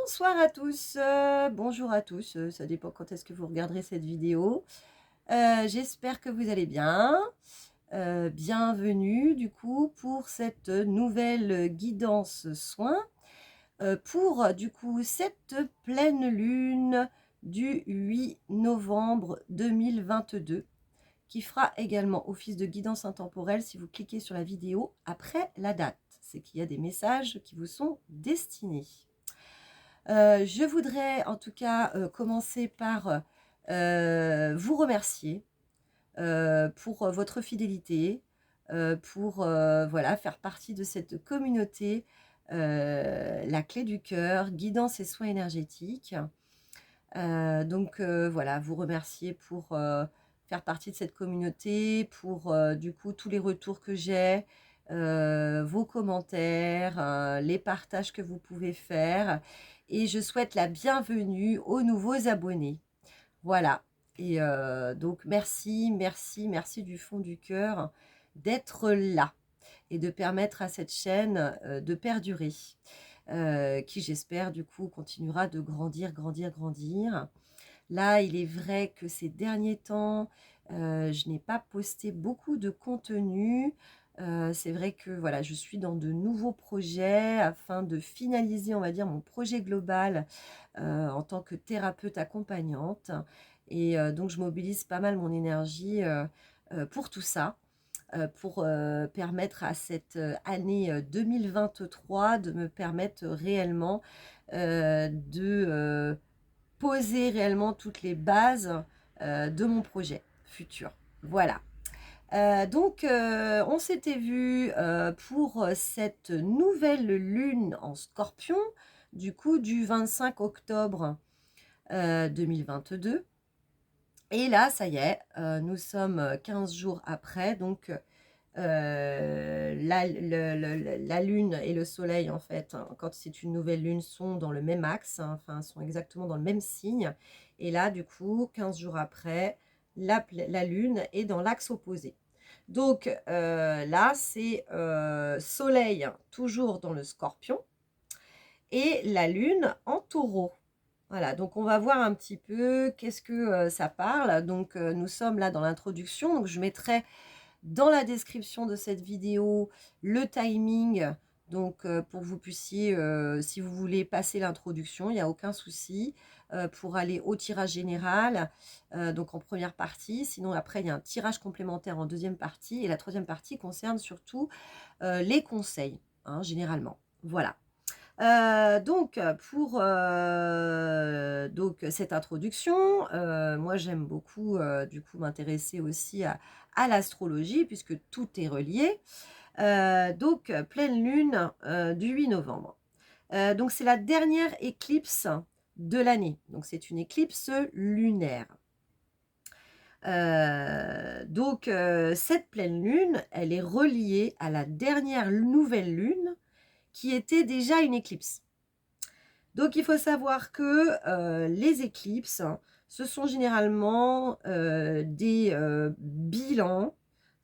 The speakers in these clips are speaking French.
Bonsoir à tous, bonjour à tous, ça dépend quand est-ce que vous regarderez cette vidéo. J'espère que vous allez bien. Bienvenue du coup pour cette nouvelle guidance soin, pour du coup cette pleine lune du 8 novembre 2022 qui fera également office de guidance intemporelle si vous cliquez sur la vidéo après la date. C'est qu'il y a des messages qui vous sont destinés. Je voudrais en tout cas commencer par vous remercier pour votre fidélité, pour voilà, faire partie de cette communauté, la clé du cœur, guidance et soins énergétiques. Voilà, vous remercier pour faire partie de cette communauté, pour du coup tous les retours que j'ai, vos commentaires, les partages que vous pouvez faire. Et je souhaite la bienvenue aux nouveaux abonnés. Voilà. Et donc merci, merci, merci du fond du cœur d'être là et de permettre à cette chaîne de perdurer. Qui j'espère du coup continuera de grandir, grandir, grandir. Là, il est vrai que ces derniers temps, je n'ai pas posté beaucoup de contenu. C'est vrai que voilà, je suis dans de nouveaux projets afin de finaliser, on va dire, mon projet global en tant que thérapeute accompagnante. Et donc, je mobilise pas mal mon énergie pour tout ça, pour permettre à cette année 2023 de me permettre réellement de poser réellement toutes les bases de mon projet futur. Voilà. On s'était vu pour cette nouvelle lune en Scorpion, du coup du 25 octobre 2022. Et là, ça y est, nous sommes 15 jours après, donc la lune et le soleil, en fait, hein, quand c'est une nouvelle lune, sont dans le même axe, hein, enfin, sont exactement dans le même signe. Et là, du coup, 15 jours après, la lune est dans l'axe opposé. Donc là, c'est soleil toujours dans le scorpion et la lune en taureau. Voilà, donc on va voir un petit peu qu'est-ce que ça parle. Donc nous sommes là dans l'introduction, donc je mettrai dans la description de cette vidéo le timing, donc pour que vous puissiez, si vous voulez passer l'introduction, il n'y a aucun souci, pour aller au tirage général, donc en première partie. Sinon après il y a un tirage complémentaire en deuxième partie, et la troisième partie concerne surtout les conseils, hein, généralement. Voilà. Donc pour cette introduction, moi j'aime beaucoup du coup m'intéresser aussi à l'astrologie puisque tout est relié. Donc pleine lune du 8 novembre. Donc c'est la dernière éclipse de l'année. Donc c'est une éclipse lunaire. Cette pleine lune, elle est reliée à la dernière nouvelle lune qui était déjà une éclipse. Donc il faut savoir que les éclipses, ce sont généralement des bilans,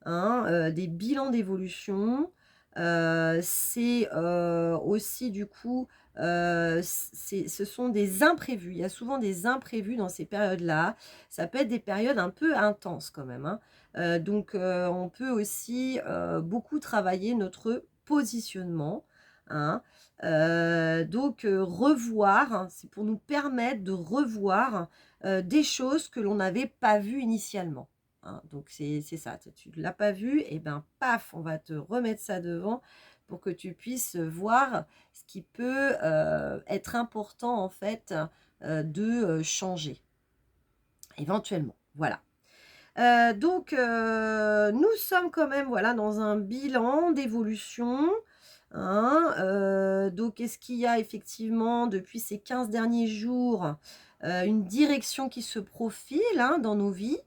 hein, des bilans d'évolution. C'est aussi du coup, ce sont des imprévus. Il y a souvent des imprévus dans ces périodes-là. Ça peut être des périodes un peu intenses quand même, hein. On peut aussi beaucoup travailler notre positionnement, hein. Revoir, hein, c'est pour nous permettre de revoir des choses que l'on n'avait pas vues initialement, hein. Donc c'est ça, tu ne l'as pas vu, et ben paf, on va te remettre ça devant pour que tu puisses voir ce qui peut être important en fait de changer éventuellement. Voilà. Nous sommes quand même voilà, dans un bilan d'évolution, hein. Donc, est-ce qu'il y a effectivement, depuis ces 15 derniers jours, une direction qui se profile, hein, dans nos vies?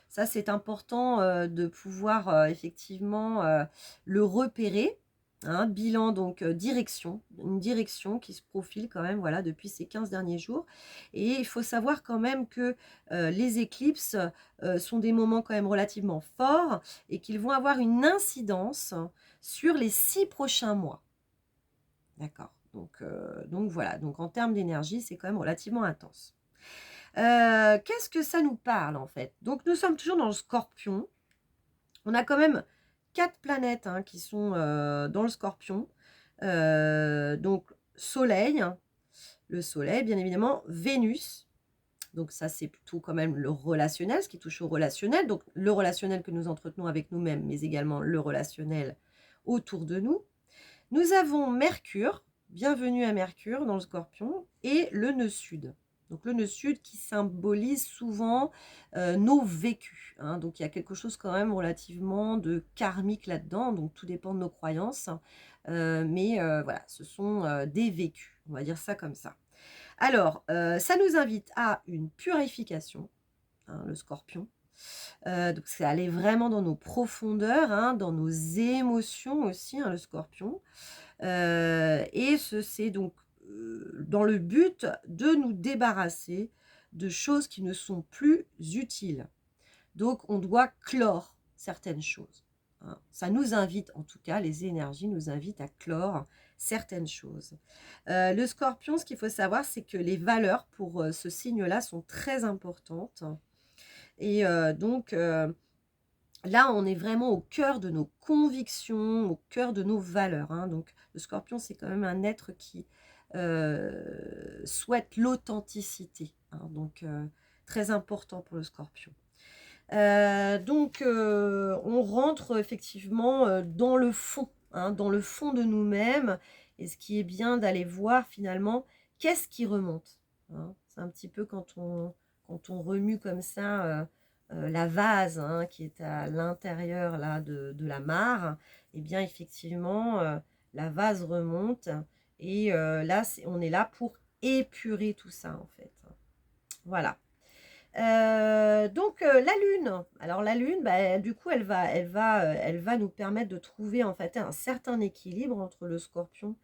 Ça, c'est important de pouvoir effectivement le repérer. Hein, bilan, donc direction, une direction qui se profile quand même voilà, depuis ces 15 derniers jours. Et il faut savoir quand même que les éclipses sont des moments quand même relativement forts et qu'ils vont avoir une incidence sur les 6 prochains mois. D'accord. Donc voilà, donc en termes d'énergie, c'est quand même relativement intense. Qu'est-ce que ça nous parle en fait? Donc nous sommes toujours dans le Scorpion. On a quand même 4 planètes, hein, qui sont, dans le Scorpion. Donc Soleil, le Soleil bien évidemment, Vénus, donc ça c'est plutôt quand même le relationnel, ce qui touche au relationnel, donc le relationnel que nous entretenons avec nous-mêmes, mais également le relationnel autour de nous. Nous avons Mercure, bienvenue à Mercure dans le Scorpion, et le nœud sud. Donc le nœud sud qui symbolise souvent nos vécus, hein. Donc il y a quelque chose quand même relativement de karmique là-dedans, donc tout dépend de nos croyances. Mais voilà, ce sont des vécus, on va dire ça comme ça. Alors, ça nous invite à une purification, hein, le Scorpion. Donc c'est aller vraiment dans nos profondeurs, hein, dans nos émotions aussi, hein, le Scorpion. Et c'est donc dans le but de nous débarrasser de choses qui ne sont plus utiles. Donc on doit clore certaines choses, hein. Ça nous invite, en tout cas, les énergies nous invitent à clore certaines choses. Le Scorpion, ce qu'il faut savoir, c'est que les valeurs pour ce signe-là sont très importantes. Et donc là, on est vraiment au cœur de nos convictions, au cœur de nos valeurs, hein. Donc le Scorpion, c'est quand même un être qui souhaite l'authenticité, hein. Donc très important pour le Scorpion. Donc on rentre effectivement dans le fond, hein, dans le fond de nous-mêmes. Et ce qui est bien d'aller voir finalement, qu'est-ce qui remonte, hein. C'est un petit peu quand on remue comme ça la vase, hein, qui est à l'intérieur là de la mare. Et bien effectivement, la vase remonte. Et là, on est là pour épurer tout ça en fait. Voilà. Donc la lune, alors la lune, bah, du coup elle va nous permettre de trouver en fait un certain équilibre entre le Scorpion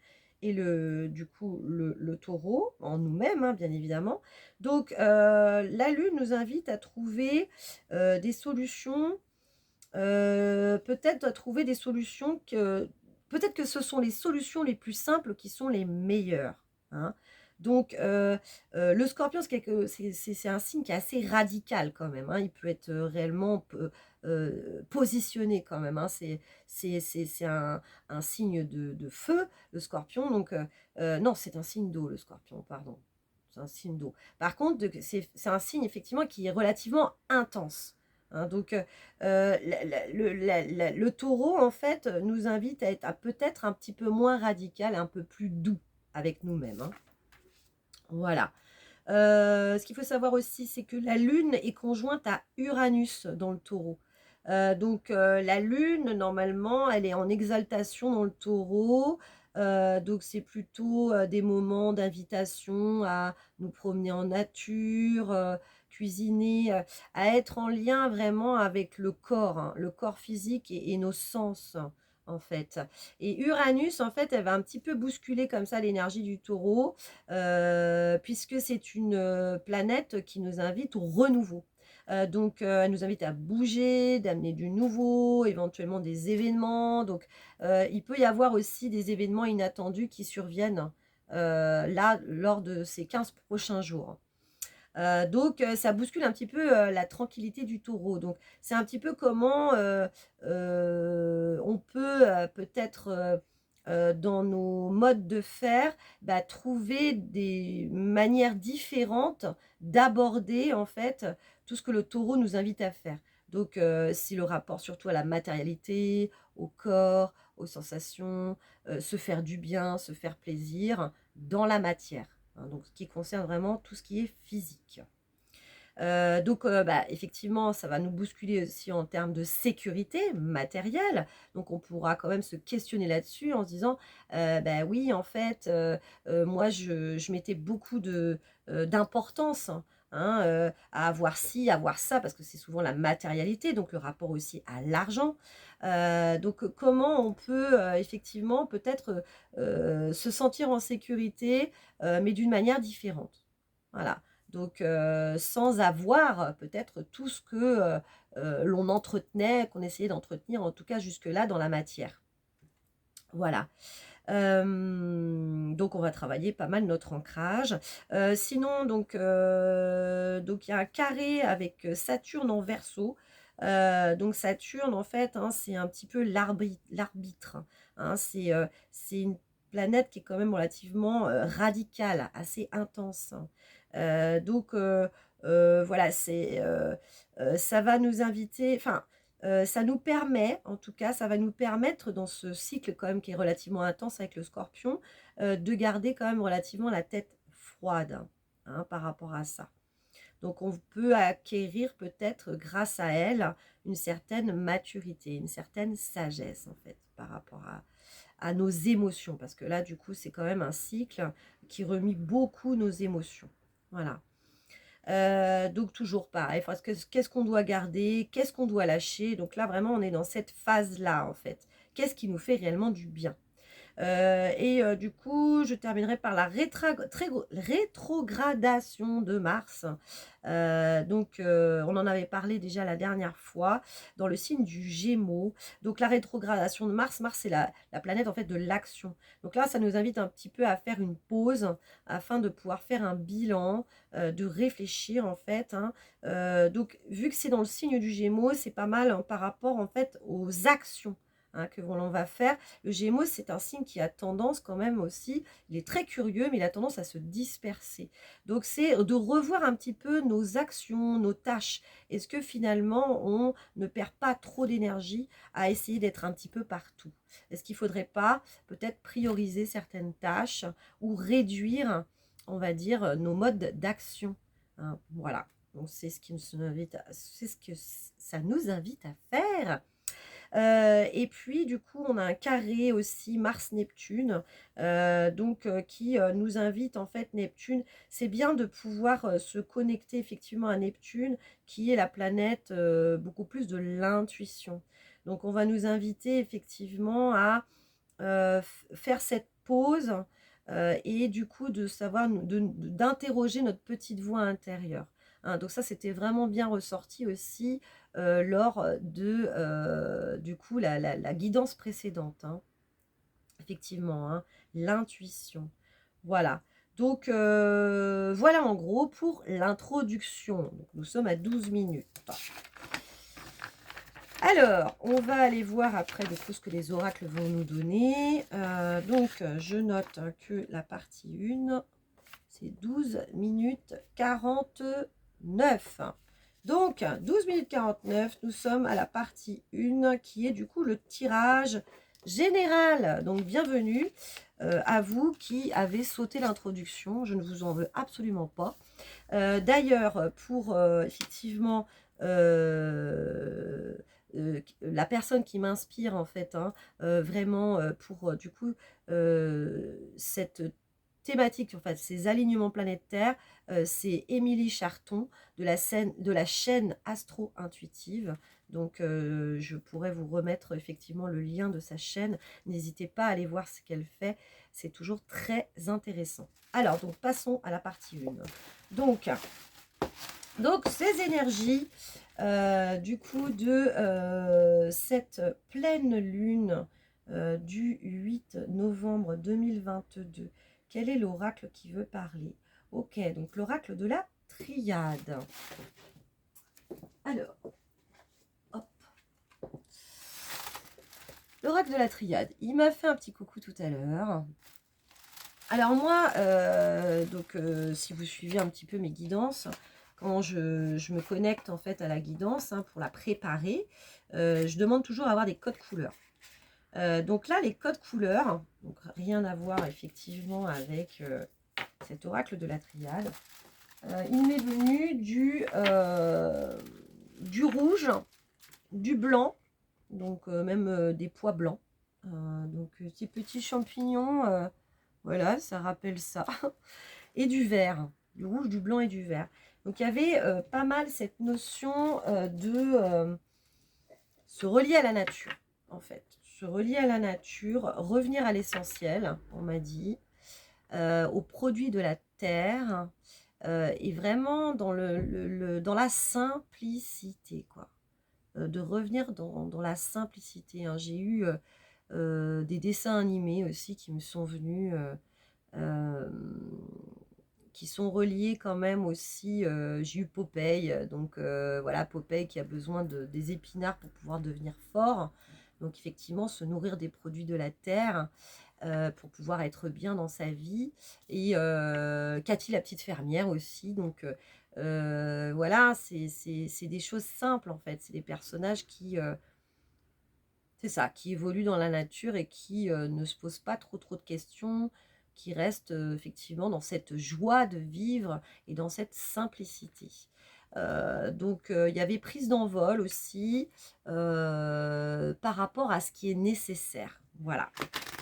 et du coup le Taureau, en nous-mêmes, hein, bien évidemment. Donc la lune nous invite à trouver des solutions, peut-être à trouver des solutions peut-être que ce sont les solutions les plus simples qui sont les meilleures, hein. Donc le Scorpion, c'est un signe qui est assez radical quand même, hein. Il peut être réellement positionné quand même, hein. C'est un signe de feu, le Scorpion. Donc non, c'est un signe d'eau, le Scorpion, pardon. C'est un signe d'eau. Par contre, c'est un signe effectivement qui est relativement intense, hein. Donc le Taureau, en fait, nous invite à être peut-être un petit peu moins radical, un peu plus doux avec nous-mêmes, hein. Voilà. Ce qu'il faut savoir aussi, c'est que la Lune est conjointe à Uranus dans le Taureau. Donc la Lune, normalement, elle est en exaltation dans le Taureau. Donc c'est plutôt des moments d'invitation à nous promener en nature, cuisiner, à être en lien vraiment avec le corps, hein, le corps physique et nos sens, en fait. Et Uranus, en fait, elle va un petit peu bousculer comme ça l'énergie du Taureau, puisque c'est une planète qui nous invite au renouveau. Donc elle nous invite à bouger, d'amener du nouveau, éventuellement des événements. Donc il peut y avoir aussi des événements inattendus qui surviennent là lors de ces 15 prochains jours. Donc ça bouscule un petit peu la tranquillité du Taureau. Donc c'est un petit peu comment on peut peut-être dans nos modes de faire, bah, trouver des manières différentes d'aborder en fait tout ce que le Taureau nous invite à faire. Donc c'est le rapport surtout à la matérialité, au corps, aux sensations, se faire du bien, se faire plaisir dans la matière, hein. Donc ce qui concerne vraiment tout ce qui est physique. Donc bah, effectivement, ça va nous bousculer aussi en termes de sécurité matérielle. Donc on pourra quand même se questionner là-dessus en se disant, bah oui, en fait, moi je mettais beaucoup d'importance, hein, à avoir ci, à avoir ça, parce que c'est souvent la matérialité, donc le rapport aussi à l'argent. Donc comment on peut effectivement peut-être se sentir en sécurité, mais d'une manière différente. Voilà. Donc sans avoir peut-être tout ce que l'on entretenait, qu'on essayait d'entretenir, en tout cas jusque-là dans la matière. Voilà. Donc, on va travailler pas mal notre ancrage. Sinon, donc il y a un carré avec Saturne en Verseau. Donc, Saturne, en fait, hein, c'est un petit peu l'arbitre. Hein, c'est une planète qui est quand même relativement radicale, assez intense. Voilà, ça va nous inviter, enfin, ça nous permet, en tout cas, ça va nous permettre dans ce cycle quand même qui est relativement intense avec le Scorpion, de garder quand même relativement la tête froide, hein, par rapport à ça. Donc on peut acquérir peut-être grâce à elle une certaine maturité, une certaine sagesse en fait par rapport à nos émotions. Parce que là du coup c'est quand même un cycle qui remue beaucoup nos émotions. Voilà. Donc toujours pareil, qu'est-ce qu'on doit garder, qu'est-ce qu'on doit lâcher. Donc là vraiment on est dans cette phase-là en fait. Qu'est-ce qui nous fait réellement du bien? Du coup, je terminerai par la rétrogradation de Mars. On en avait parlé déjà la dernière fois, dans le signe du Gémeaux. Donc, la rétrogradation de Mars, Mars, c'est la planète en fait de l'action. Donc là, ça nous invite un petit peu à faire une pause afin de pouvoir faire un bilan, de réfléchir en fait. Hein. Donc, vu que c'est dans le signe du Gémeaux, c'est pas mal hein, par rapport en fait aux actions. Hein, que l'on va faire. Le Gémeaux, c'est un signe qui a tendance quand même aussi, il est très curieux, mais il a tendance à se disperser. Donc, c'est de revoir un petit peu nos actions, nos tâches. Est-ce que finalement, on ne perd pas trop d'énergie à essayer d'être un petit peu partout? Est-ce qu'il ne faudrait pas peut-être prioriser certaines tâches ou réduire, on va dire, nos modes d'action? Hein, voilà. Donc, c'est ce que ça nous invite à faire. Et puis du coup on a un carré aussi Mars-Neptune qui nous invite en fait Neptune, c'est bien de pouvoir se connecter effectivement à Neptune qui est la planète beaucoup plus de l'intuition. Donc on va nous inviter effectivement à faire cette pause et du coup de savoir d'interroger notre petite voix intérieure. Hein, donc ça, c'était vraiment bien ressorti aussi lors de du coup la guidance précédente. Hein. Effectivement, hein, l'intuition. Voilà. Donc voilà en gros pour l'introduction. Nous sommes à 12 minutes. Alors, on va aller voir après du coup ce que les oracles vont nous donner. Je note que la partie 1, c'est 12 minutes 49. Donc, 12 minutes 49, nous sommes à la partie 1 qui est du coup le tirage général. Donc, bienvenue à vous qui avez sauté l'introduction. Je ne vous en veux absolument pas. D'ailleurs, pour effectivement la personne qui m'inspire en fait, hein, vraiment pour du coup cette thématique, en fait, ces alignements planétaires, c'est Émilie Charton de la chaîne Astro Intuitive. Donc, je pourrais vous remettre effectivement le lien de sa chaîne. N'hésitez pas à aller voir ce qu'elle fait. C'est toujours très intéressant. Alors, donc, passons à la partie 1. Donc ces énergies, du coup, de cette pleine lune du 8 novembre 2022. Quel est l'oracle qui veut parler? Ok, donc l'oracle de la triade. Alors, hop. L'oracle de la triade, il m'a fait un petit coucou tout à l'heure. Alors moi, si vous suivez un petit peu mes guidances, quand je me connecte en fait à la guidance hein, pour la préparer, je demande toujours à avoir des codes couleurs. Donc là, les codes couleurs, donc rien à voir effectivement avec cet oracle de la triade. Il m'est venu du rouge, du blanc, donc même des pois blancs. Donc ces petits champignons, voilà, ça rappelle ça. Et du vert, du rouge, du blanc et du vert. Donc il y avait pas mal cette notion de se relier à la nature, en fait. Se relier à la nature, revenir à l'essentiel, on m'a dit, aux produits de la terre, et vraiment dans, dans la simplicité, quoi. De revenir dans la simplicité. Hein. J'ai eu des dessins animés aussi qui me sont venus euh, qui sont reliés quand même aussi. J'ai eu Popeye, donc voilà, Popeye qui a besoin des épinards pour pouvoir devenir fort. Donc effectivement, se nourrir des produits de la terre pour pouvoir être bien dans sa vie. Et Cathy la petite fermière aussi. Donc voilà, c'est des choses simples en fait. C'est des personnages c'est ça, qui évoluent dans la nature et qui ne se posent pas trop de questions, qui restent effectivement dans cette joie de vivre et dans cette simplicité. Donc il y avait prise d'envol aussi par rapport à ce qui est nécessaire. Voilà,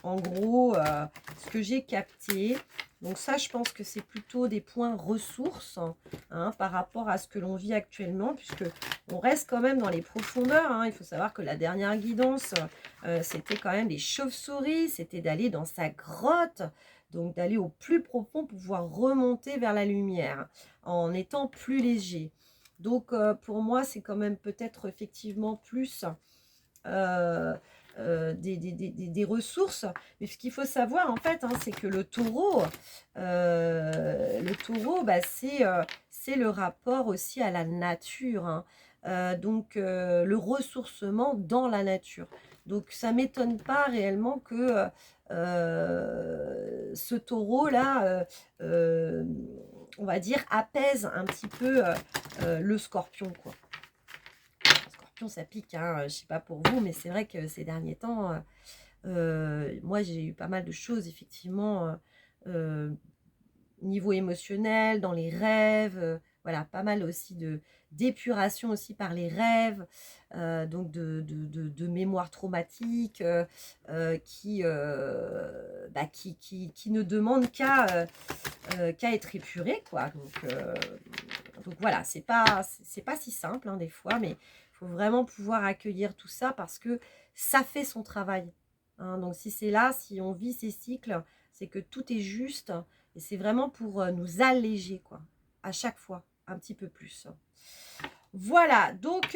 en gros, ce que j'ai capté. Donc ça, je pense que c'est plutôt des points ressources hein, par rapport à ce que l'on vit actuellement, puisque on reste quand même dans les profondeurs. Hein. Il faut savoir que la dernière guidance, c'était quand même des chauves-souris, c'était d'aller dans sa grotte, donc d'aller au plus profond pour pouvoir remonter vers la lumière en étant plus léger. Donc pour moi, c'est quand même peut-être effectivement plus des ressources. Mais ce qu'il faut savoir en fait, hein, c'est que le taureau, bah, c'est le rapport aussi à la nature. Hein. Donc le ressourcement dans la nature. Donc ça ne m'étonne pas réellement que ce taureau-là, on va dire, apaise un petit peu le scorpion, quoi. Scorpion, ça pique, hein, je sais pas pour vous, mais c'est vrai que ces derniers temps, moi j'ai eu pas mal de choses, effectivement, niveau émotionnel, dans les rêves, voilà, pas mal aussi d'épuration aussi par les rêves, donc de mémoire traumatique qui ne demandent qu'à être épurées, quoi. Donc voilà, c'est pas si simple hein, des fois, mais il faut vraiment pouvoir accueillir tout ça parce que ça fait son travail. Hein. Donc si c'est là, si on vit ces cycles, c'est que tout est juste et c'est vraiment pour nous alléger, quoi, à chaque fois, un petit peu plus. Voilà, donc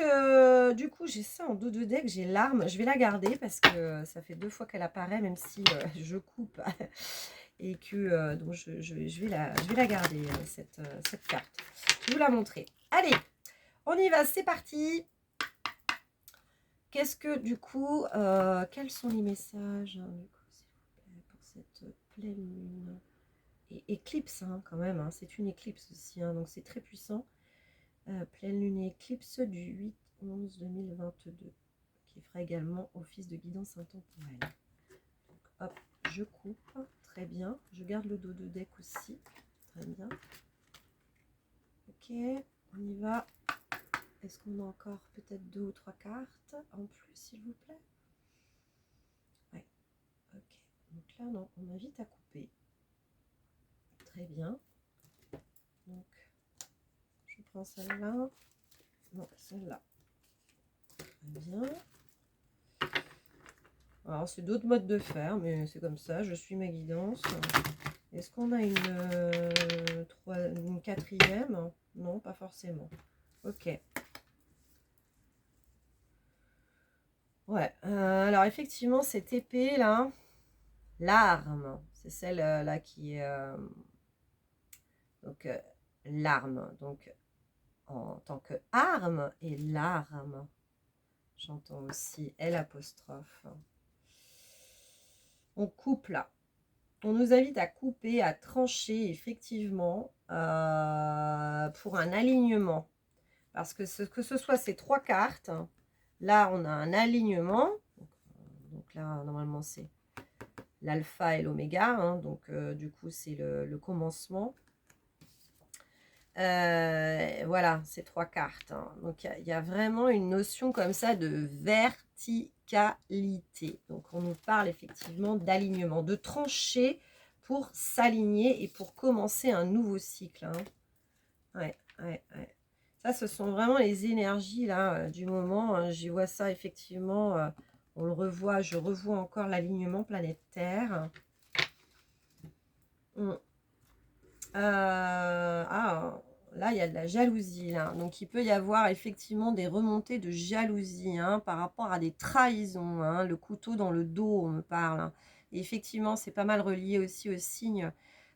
du coup, j'ai ça en dos de deck, j'ai l'arme. Je vais la garder parce que ça fait 2 fois qu'elle apparaît, même si je coupe et que donc je vais la garder, cette carte. Je vais vous la montrer. Allez, on y va, c'est parti. Qu'est-ce que du coup, quels sont les messages hein, du coup, s'il vous plaît, pour cette pleine lune et éclipse hein, quand même, hein, c'est une éclipse aussi, hein, donc c'est très puissant. Pleine lune et éclipse du 8-11-2022 qui fera également office de guidance intemporelle. Donc, hop, je coupe, très bien. Je garde le dos de deck aussi, très bien. Ok, on y va. Est-ce qu'on a encore peut-être 2 ou 3 cartes en plus, s'il vous plaît? Ouais, ok. Donc là, non, on m'invite à couper. Très bien. Donc, je prends celle-là. Non, celle-là. Très bien. Alors, c'est d'autres modes de faire, mais c'est comme ça. Je suis ma guidance. Est-ce qu'on a une quatrième? Non, pas forcément. Ok. Ouais. Alors, effectivement, cette épée, là, l'arme, c'est celle-là qui est... donc, l'arme. Donc, en tant que arme et l'arme. J'entends aussi L'. On coupe là. On nous invite à couper, à trancher, effectivement, pour un alignement. Parce que ce soit ces 3 cartes, là, on a un alignement. Donc là, normalement, c'est l'alpha et l'oméga. Hein, donc, du coup, c'est le commencement. Voilà, ces 3 cartes. Hein. Donc, il y a vraiment une notion comme ça de verticalité. Donc, on nous parle effectivement d'alignement, de trancher pour s'aligner et pour commencer un nouveau cycle. Hein. Ouais. Ça, ce sont vraiment les énergies là du moment. Hein. J'y vois ça effectivement. On le revoit, je revois encore l'alignement planétaire. Là, il y a de la jalousie. Là. Donc, il peut y avoir effectivement des remontées de jalousie hein, par rapport à des trahisons. Hein. Le couteau dans le dos, on me parle. Hein. Et effectivement, c'est pas mal relié aussi au signe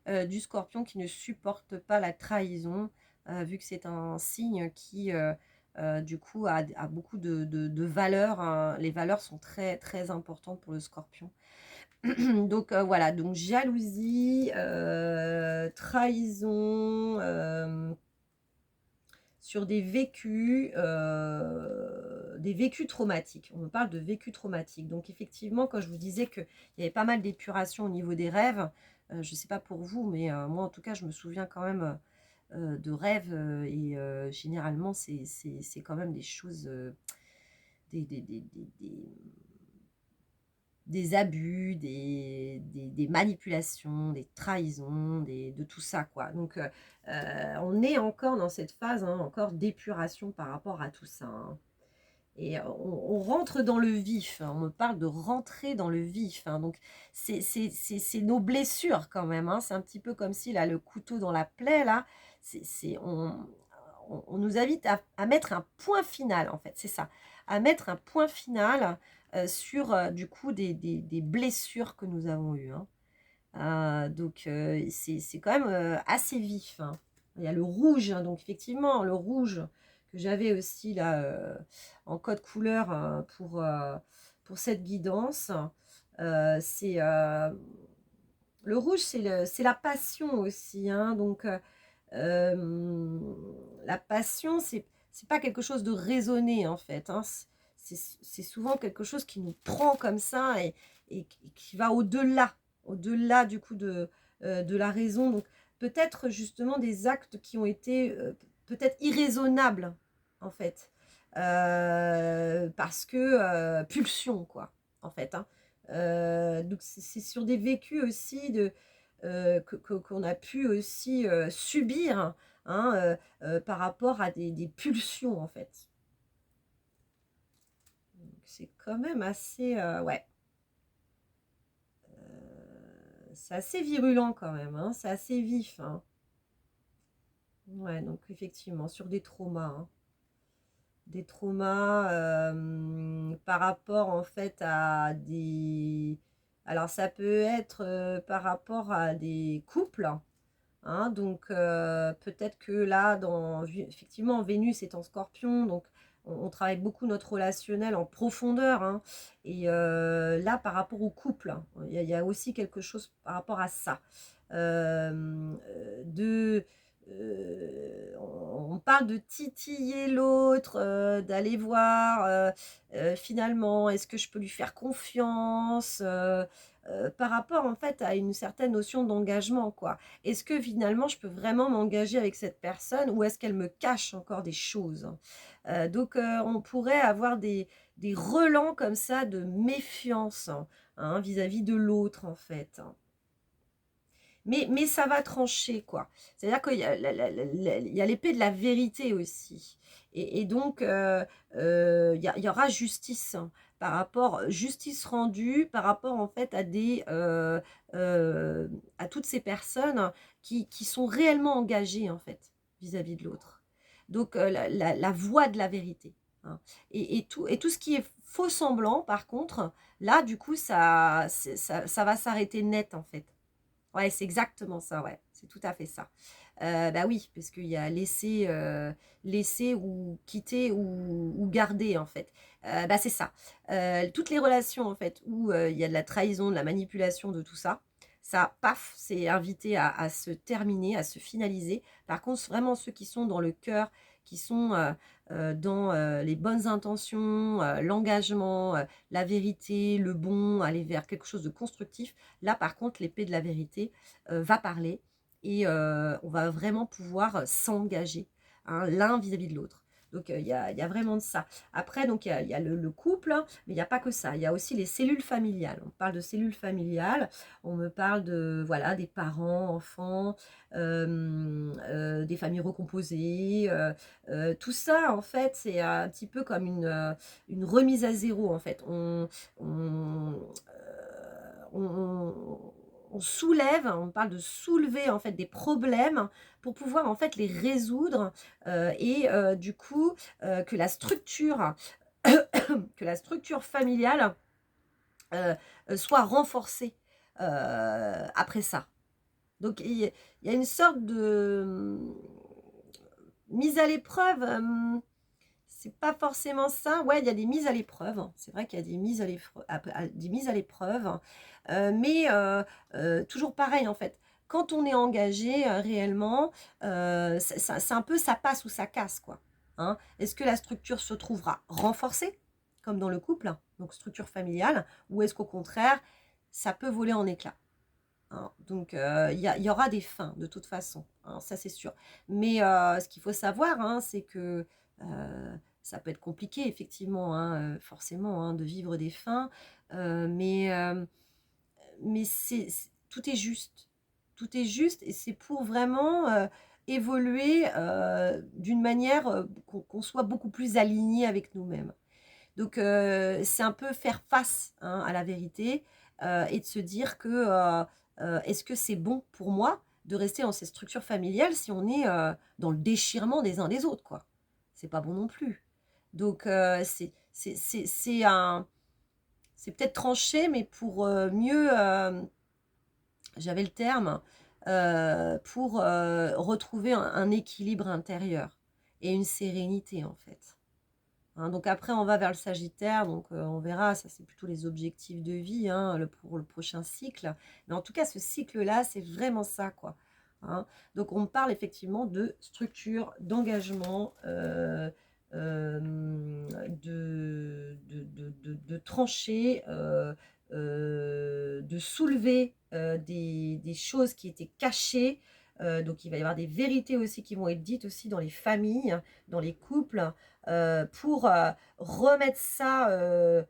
du Scorpion qui ne supporte pas la trahison, vu que c'est un signe qui, du coup, a beaucoup de valeurs, hein. Les valeurs sont très, très importantes pour le Scorpion. Donc voilà, donc jalousie, trahison, sur des vécus traumatiques. On me parle de vécus traumatiques. Donc effectivement, quand je vous disais qu'il y avait pas mal d'épuration au niveau des rêves, je ne sais pas pour vous, mais moi en tout cas, je me souviens quand même de rêves et généralement, c'est quand même des choses, des, des, des, des, des- des abus, des manipulations, des trahisons, de tout ça, quoi. Donc, on est encore dans cette phase, hein, encore d'épuration par rapport à tout ça, hein. Et on rentre dans le vif, hein. On me parle de rentrer dans le vif, hein. Donc, c'est nos blessures quand même, hein. C'est un petit peu comme si, là, le couteau dans la plaie, là, on nous invite à mettre un point final, en fait, c'est ça. À mettre un point final sur, du coup, des blessures que nous avons eues, hein. Donc, c'est quand même assez vif, hein. Il y a le rouge, hein, donc effectivement, le rouge que j'avais aussi là en code couleur pour cette guidance. C'est le rouge, c'est la passion aussi, hein. Donc, euh, la passion, c'est pas quelque chose de raisonné en fait, hein. C'est souvent quelque chose qui nous prend comme ça et qui va au-delà du coup de la raison. Donc peut-être justement des actes qui ont été peut-être irraisonnables en fait, parce que pulsion quoi en fait, hein. Donc c'est sur des vécus aussi qu'on a pu aussi subir, hein, par rapport à des pulsions en fait. C'est quand même assez, ouais, c'est assez virulent quand même, hein, c'est assez vif, hein. Ouais, donc effectivement, sur des traumas, hein. Des traumas par rapport en fait à des... Alors ça peut être par rapport à des couples, hein. Donc peut-être que là, effectivement, Vénus est en Scorpion, donc on travaille beaucoup notre relationnel en profondeur, hein. Et là, par rapport au couple, hein, il y a aussi quelque chose par rapport à ça. De on parle de titiller l'autre, d'aller voir finalement, est-ce que je peux lui faire confiance par rapport en fait à une certaine notion d'engagement, quoi. Est-ce que finalement je peux vraiment m'engager avec cette personne ou est-ce qu'elle me cache encore des choses? Donc on pourrait avoir des relents comme ça de méfiance, hein, vis-à-vis de l'autre en fait. Mais ça va trancher, quoi. C'est-à-dire qu'il y a il y a l'épée de la vérité aussi. Et donc, il y aura justice, hein, par rapport, justice rendue par rapport en fait à toutes ces personnes qui sont réellement engagées en fait vis-à-vis de l'autre. Donc, la voie de la vérité, hein. Et tout ce qui est faux semblant, par contre, là, du coup, ça va s'arrêter net en fait. Ouais, c'est exactement ça, ouais, c'est tout à fait ça. Bah oui, parce qu'il y a laisser ou quitter ou garder en fait. Bah c'est ça. Toutes les relations en fait où il y a de la trahison, de la manipulation, de tout ça, ça, paf, c'est invité à se terminer, à se finaliser. Par contre, vraiment ceux qui sont dans le cœur, qui sont dans les bonnes intentions, l'engagement, la vérité, le bon, aller vers quelque chose de constructif, là, par contre, l'épée de la vérité va parler et on va vraiment pouvoir s'engager, hein, l'un vis-à-vis de l'autre. Donc, il y a vraiment de ça. Après, donc, il y a le couple, hein, mais il n'y a pas que ça. Il y a aussi les cellules familiales. On parle de cellules familiales. On me parle de, voilà, des parents, enfants, des familles recomposées. Tout ça, en fait, c'est un petit peu comme une remise à zéro, en fait. On soulève, on parle de soulever en fait des problèmes pour pouvoir en fait les résoudre et du coup que la structure que la structure familiale soit renforcée. après ça. Donc, il y a une sorte de mise à l'épreuve. C'est pas forcément ça. Ouais, il y a des mises à l'épreuve. C'est vrai qu'il y a des mises à l'épreuve. Mais toujours pareil, en fait. Quand on est engagé réellement, c'est un peu ça passe ou ça casse, quoi. Hein. Est-ce que la structure se trouvera renforcée, comme dans le couple, donc structure familiale, ou est-ce qu'au contraire, ça peut voler en éclats? Hein. Donc, y aura des fins, de toute façon, hein, ça c'est sûr. Mais ce qu'il faut savoir, hein, c'est que ça peut être compliqué, effectivement, hein, forcément, hein, de vivre des fins, mais tout est juste. Tout est juste et c'est pour vraiment évoluer d'une manière qu'on soit beaucoup plus aligné avec nous-mêmes. Donc, c'est un peu faire face, hein, à la vérité et de se dire que est-ce que c'est bon pour moi de rester dans cette structure familiale si on est dans le déchirement des uns des autres, quoi. C'est pas bon non plus. Donc, c'est peut-être tranché, mais pour mieux, j'avais le terme, pour retrouver un équilibre intérieur et une sérénité, en fait. Hein, donc après, on va vers le Sagittaire, donc on verra, ça c'est plutôt les objectifs de vie hein, pour le prochain cycle. Mais en tout cas, ce cycle-là, c'est vraiment ça, quoi. Hein. Donc on parle effectivement de structure, d'engagement, de trancher, de soulever des choses qui étaient cachées. Donc il va y avoir des vérités aussi qui vont être dites aussi dans les familles, dans les couples pour remettre ça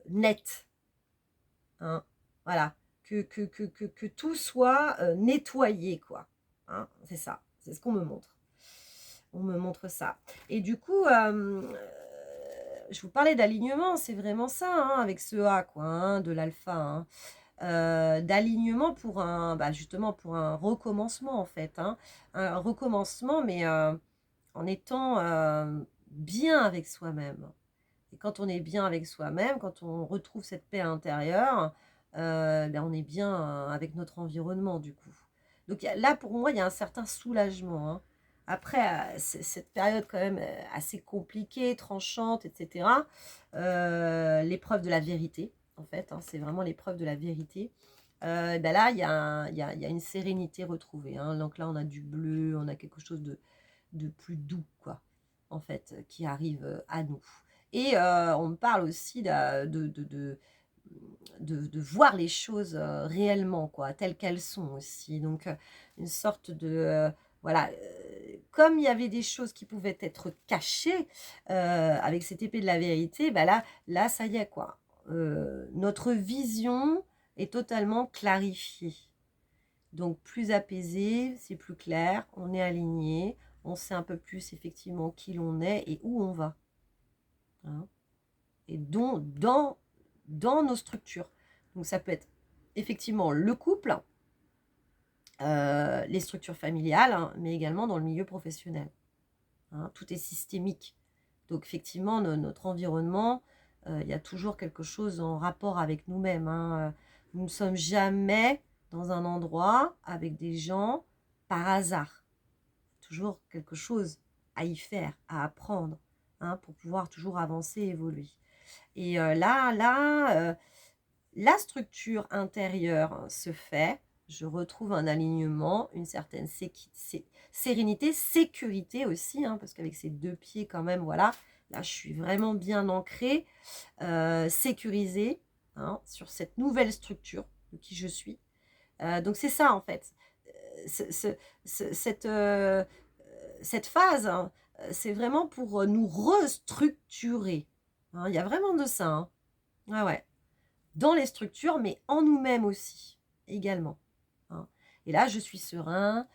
net. Hein, voilà. Que tout soit nettoyé, quoi. Hein, c'est ça. C'est ce qu'on me montre. On me montre ça. Et du coup, je vous parlais d'alignement, c'est vraiment ça, hein, avec ce A, quoi, hein, de l'alpha. Hein. D'alignement pour justement pour un recommencement, en fait. Hein. Un recommencement, mais en étant bien avec soi-même. Et quand on est bien avec soi-même, quand on retrouve cette paix intérieure, on est bien avec notre environnement du coup. Donc là, pour moi, il y a un certain soulagement. Hein. Après, cette période quand même assez compliquée, tranchante, etc. L'épreuve de la vérité, en fait, hein, c'est vraiment l'épreuve de la vérité. Là, il y a une sérénité retrouvée. Hein. Donc là, on a du bleu, on a quelque chose de plus doux, quoi, en fait, qui arrive à nous. Et on me parle aussi de voir les choses réellement, quoi, telles qu'elles sont aussi. Donc, une sorte de... voilà, comme il y avait des choses qui pouvaient être cachées avec cette épée de la vérité, là, ça y est, quoi. Notre vision est totalement clarifiée. Donc, plus apaisé, c'est plus clair, on est aligné, on sait un peu plus effectivement qui l'on est et où on va. Hein. Et dans nos structures. Donc ça peut être effectivement le couple, les structures familiales, hein, mais également dans le milieu professionnel. Hein, tout est systémique. Donc effectivement, notre environnement, il y a toujours quelque chose en rapport avec nous-mêmes. Hein. Nous ne sommes jamais dans un endroit avec des gens par hasard. Toujours quelque chose à y faire, à apprendre, hein, pour pouvoir toujours avancer et évoluer. Et la structure intérieure se fait, je retrouve un alignement, une certaine sérénité, sécurité aussi, hein, parce qu'avec ces deux pieds quand même, voilà, là je suis vraiment bien ancrée, sécurisée hein, sur cette nouvelle structure de qui je suis. Donc c'est ça en fait, cette, cette phase, hein, c'est vraiment pour nous restructurer. Hein, il y a vraiment de ça. Hein. Ah ouais. Dans les structures, mais en nous-mêmes aussi, également. Hein. Et là, je suis serein,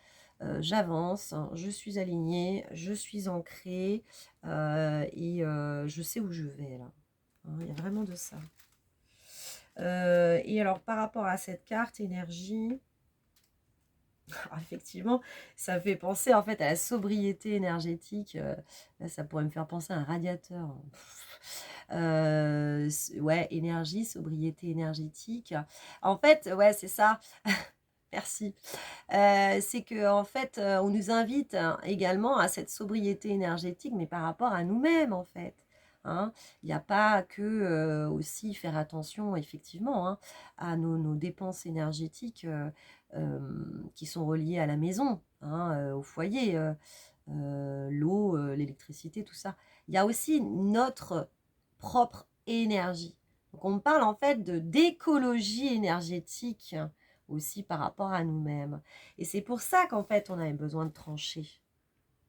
j'avance, hein, je suis alignée, je suis ancrée et je sais où je vais là. Hein, il y a vraiment de ça. Et alors, par rapport à cette carte énergie, Alors, effectivement, ça me fait penser en fait à la sobriété énergétique. Là, ça pourrait me faire penser à un radiateur. Ouais, énergie, sobriété énergétique. En fait, ouais, c'est ça. Merci. C'est que en fait, on nous invite également à cette sobriété énergétique, mais par rapport à nous-mêmes, en fait. Hein. Il n'y a pas que aussi faire attention, effectivement, hein, à nos dépenses énergétiques qui sont reliées à la maison, hein, au foyer, l'eau, l'électricité, tout ça. Il y a aussi notre propre énergie. Donc on parle en fait d'écologie énergétique aussi par rapport à nous-mêmes. Et c'est pour ça qu'en fait, on avait besoin de trancher,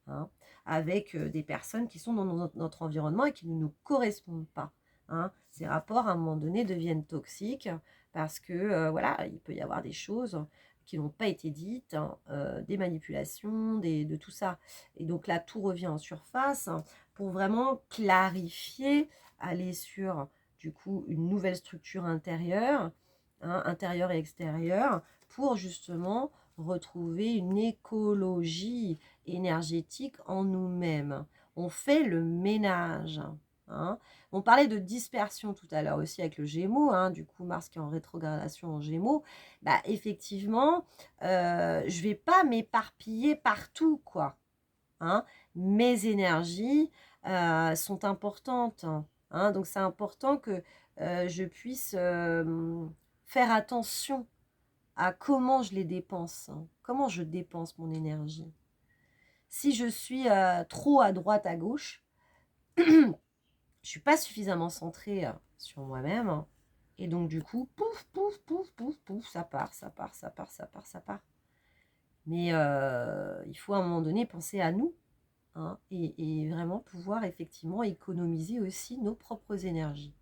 hein, avec des personnes qui sont dans notre environnement et qui ne nous correspondent pas. Hein. Ces rapports, à un moment donné, deviennent toxiques parce que, voilà, il peut y avoir des choses qui n'ont pas été dites, hein, des manipulations, de tout ça. Et donc là, tout revient en surface, hein, pour vraiment clarifier, aller sur, du coup, une nouvelle structure intérieure, hein, intérieure et extérieure, pour justement retrouver une écologie énergétique en nous-mêmes. On fait le ménage. Hein. On parlait de dispersion tout à l'heure aussi avec le Gémeaux, hein, du coup Mars qui est en rétrogradation en Gémeaux. Bah, effectivement, je vais pas m'éparpiller partout, quoi. Hein. Mes énergies sont importantes. Hein. Donc c'est important que je puisse faire attention à comment je les dépense, hein, comment je dépense mon énergie. Si je suis trop à droite, à gauche, je suis pas suffisamment centrée sur moi-même. Hein, et donc, du coup, pouf, pouf, pouf, pouf, pouf, ça part, ça part, ça part, ça part, ça part. Mais il faut à un moment donné penser à nous, hein, et vraiment pouvoir effectivement économiser aussi nos propres énergies.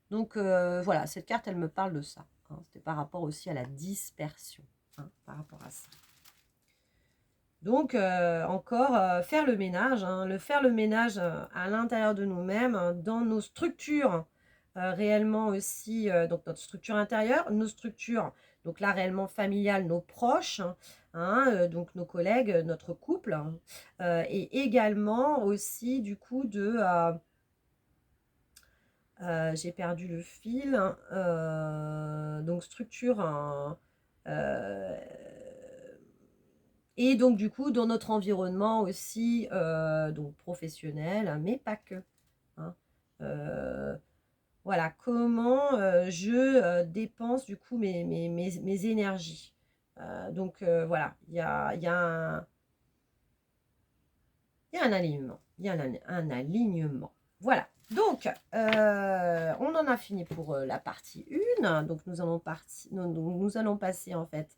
Donc, voilà, cette carte, elle me parle de ça. Hein, c'était par rapport aussi à la dispersion, hein, par rapport à ça. Donc, encore, faire le ménage, hein, faire le ménage à l'intérieur de nous-mêmes, hein, dans nos structures, réellement aussi, donc notre structure intérieure, nos structures, donc là, réellement familiales, nos proches, hein, donc nos collègues, notre couple, hein, et également aussi, du coup, j'ai perdu le fil, donc structure, et donc, du coup, dans notre environnement aussi, donc professionnel, mais pas que. Hein. Voilà, comment je dépense, du coup, mes énergies. Donc, voilà, il y a, un alignement. Il y a un alignement. Voilà. Donc, on en a fini pour la partie 1. Donc, nous allons passer, en fait,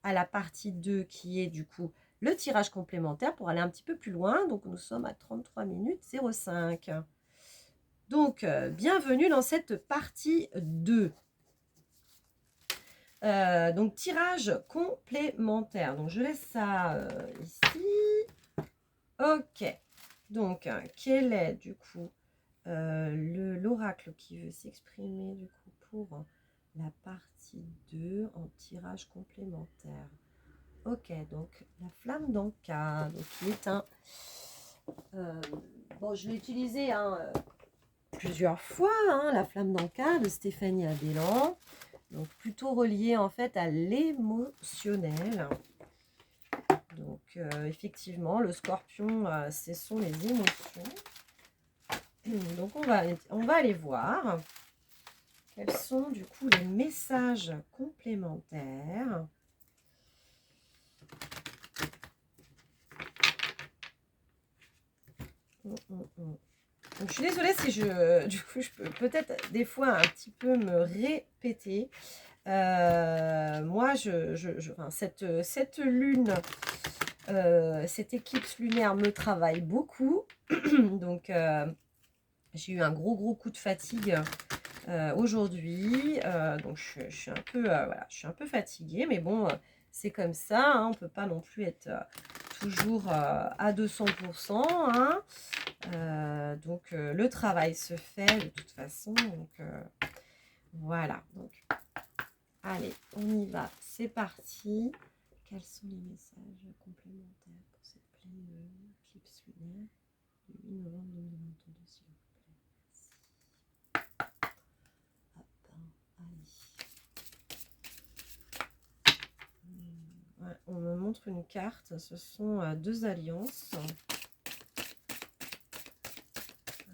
à la partie 2 qui est du coup le tirage complémentaire pour aller un petit peu plus loin. Donc nous sommes à 33 minutes 05. Donc bienvenue dans cette partie 2. Donc tirage complémentaire. Donc je laisse ça ici. Ok. Donc quel est du coup l'oracle qui veut s'exprimer du coup pour la partie 2 en tirage complémentaire? Ok, donc la flamme d'Anka, qui est un... bon, je l'ai utilisé hein, plusieurs fois, hein, la flamme d'Anka de Stéphanie Adélan. Donc plutôt relié en fait à l'émotionnel. Donc effectivement, le scorpion, ce sont les émotions. Donc on va aller voir quels sont du coup les messages complémentaires. Donc, je suis désolée si du coup, je peux peut-être des fois un petit peu me répéter. Moi, enfin, cette lune, cette éclipse lunaire me travaille beaucoup. Donc, j'ai eu un gros coup de fatigue aujourd'hui. Donc, je suis un peu, voilà, je suis un peu fatiguée. Mais bon, c'est comme ça. Hein, on ne peut pas non plus être toujours à 200%. Hein. Donc le travail se fait de toute façon. Donc voilà. Donc allez, on y va. C'est parti. quels sont les messages complémentaires pour cette pleine lune, éclipse lunaire du 8 novembre 2022, s'il vous plaît. Merci. Hop, allez. Ouais, on me montre une carte, ce sont deux alliances.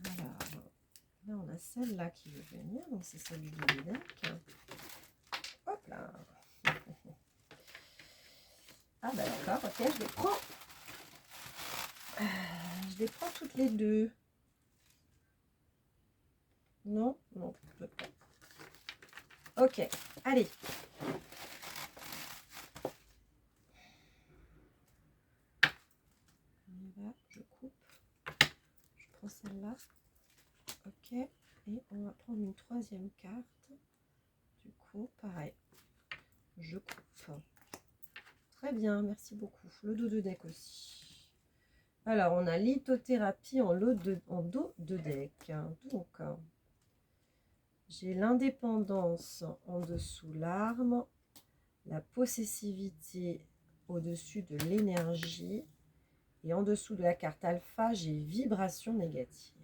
Alors, là on a celle-là qui veut venir, donc c'est celle du deck. Hop là. Ah bah d'accord, ok, je les prends. Je les prends toutes les deux. Non, non, je prends. Ok, allez. Là, je coupe. Je prends celle-là. Ok, et on va prendre une troisième carte. Du coup, pareil. Je coupe. Très bien, merci beaucoup. Le dos de deck aussi. Alors, on a lithothérapie en dos de deck. Donc, j'ai l'indépendance en dessous l'arme, la possessivité au-dessus de l'énergie, et en dessous de la carte alpha, j'ai vibration négative.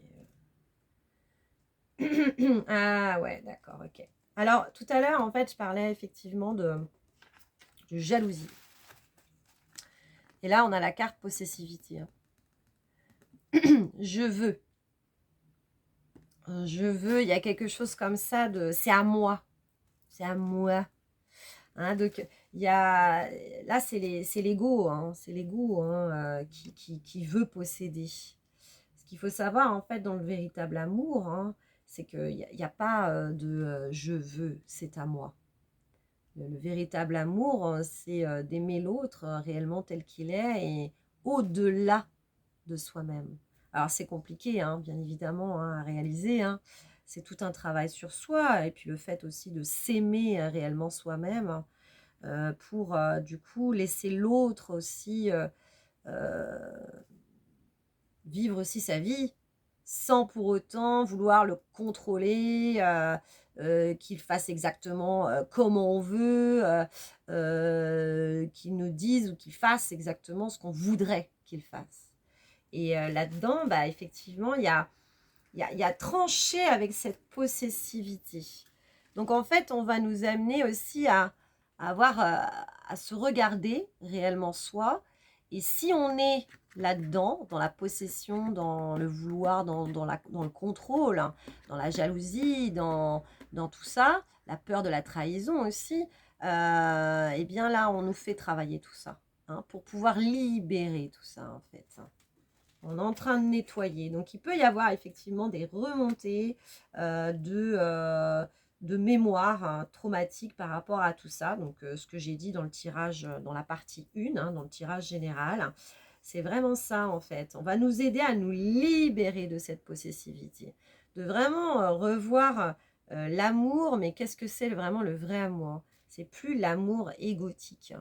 Ah ouais, d'accord, ok. Alors, tout à l'heure, en fait, je parlais effectivement de jalousie. Et là, on a la carte possessivité. Je veux. Je veux, il y a quelque chose comme ça de... C'est à moi. C'est à moi. Hein, donc, il y a... Là, c'est l'ego. Hein, c'est l'ego qui veut posséder. Ce qu'il faut savoir, en fait, dans le véritable amour, hein, c'est qu'il n'y a pas de je veux, c'est à moi. Le véritable amour, c'est d'aimer l'autre réellement tel qu'il est et au-delà de soi-même. Alors c'est compliqué, hein, bien évidemment, hein, à réaliser. Hein. C'est tout un travail sur soi et puis le fait aussi de s'aimer réellement soi-même pour du coup laisser l'autre aussi vivre aussi sa vie sans pour autant vouloir le contrôler, qu'il fasse exactement comme on veut, qu'il nous dise ou qu'il fasse exactement ce qu'on voudrait qu'il fasse. Et là-dedans, bah, effectivement, il y a tranché avec cette possessivité. Donc, en fait, on va nous amener aussi à avoir, à se regarder réellement soi. Et si on est là-dedans, dans la possession, dans le vouloir, dans le contrôle, hein, dans la jalousie, dans tout ça, la peur de la trahison aussi, et bien là, on nous fait travailler tout ça, hein, pour pouvoir libérer tout ça, en fait. On est en train de nettoyer. Donc, il peut y avoir effectivement des remontées de mémoire hein, traumatique par rapport à tout ça. Donc, ce que j'ai dit dans le tirage, dans la partie 1, hein, dans le tirage général, c'est vraiment ça en fait. On va nous aider à nous libérer de cette possessivité. De vraiment revoir l'amour, mais qu'est-ce que c'est vraiment le vrai amour? C'est plus l'amour égotique.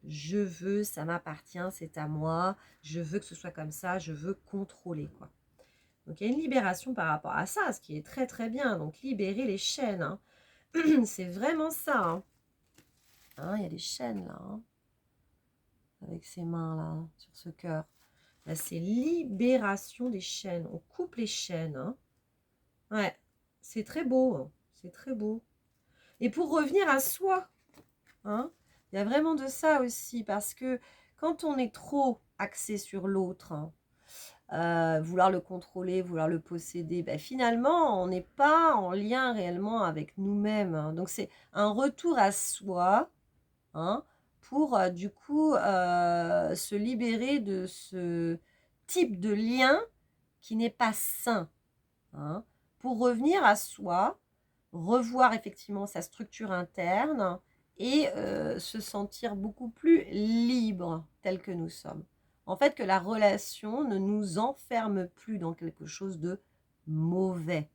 Je veux, ça m'appartient, c'est à moi, je veux que ce soit comme ça, je veux contrôler, quoi. Donc, il y a une libération par rapport à ça, ce qui est très, très bien. Donc, libérer les chaînes, hein. C'est vraiment ça, hein. Hein, il y a des chaînes, là, hein, avec ces mains-là, sur ce cœur. Là, c'est libération des chaînes. On coupe les chaînes, hein. Ouais, c'est très beau, hein. C'est très beau. Et pour revenir à soi, hein, il y a vraiment de ça aussi, parce que quand on est trop axé sur l'autre, hein, vouloir le contrôler, vouloir le posséder, ben finalement, on n'est pas en lien réellement avec nous-mêmes. Hein. Donc, c'est un retour à soi hein, pour, du coup, se libérer de ce type de lien qui n'est pas sain. Hein, pour revenir à soi, revoir effectivement sa structure interne et se sentir beaucoup plus libre tel que nous sommes. En fait, que la relation ne nous enferme plus dans quelque chose de mauvais.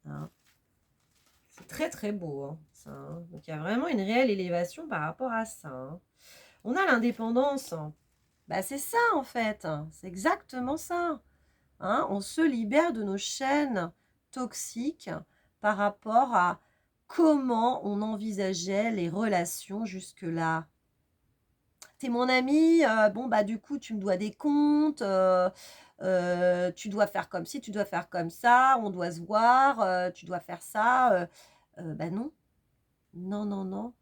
Hein. C'est très très beau, hein, ça. Hein. Donc il y a vraiment une réelle élévation par rapport à ça. Hein. On a l'indépendance. Hein. Bah, c'est ça en fait. Hein. C'est exactement ça. Hein. On se libère de nos chaînes toxiques par rapport à comment on envisageait les relations jusque-là. t'es mon ami, bon, bah, du coup, tu me dois des comptes, tu dois faire comme ci, tu dois faire comme ça, on doit se voir, tu dois faire ça, bah, non. Non, non, non.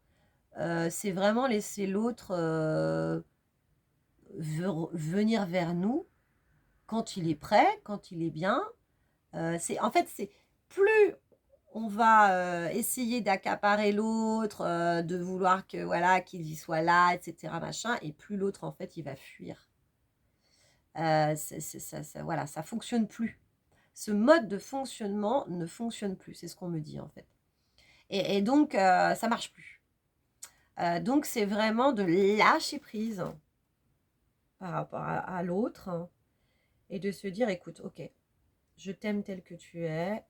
C'est vraiment laisser l'autre, venir vers nous quand il est prêt, quand il est bien. En fait, c'est plus on va essayer d'accaparer l'autre, de vouloir que voilà qu'il y soit là, etc. machin, et plus l'autre en fait il va fuir. Voilà, ça fonctionne plus. Ce mode de fonctionnement ne fonctionne plus, c'est ce qu'on me dit en fait. Et donc ça marche plus. Donc c'est vraiment de lâcher prise par rapport à l'autre, hein, et de se dire écoute, ok, je t'aime tel que tu es.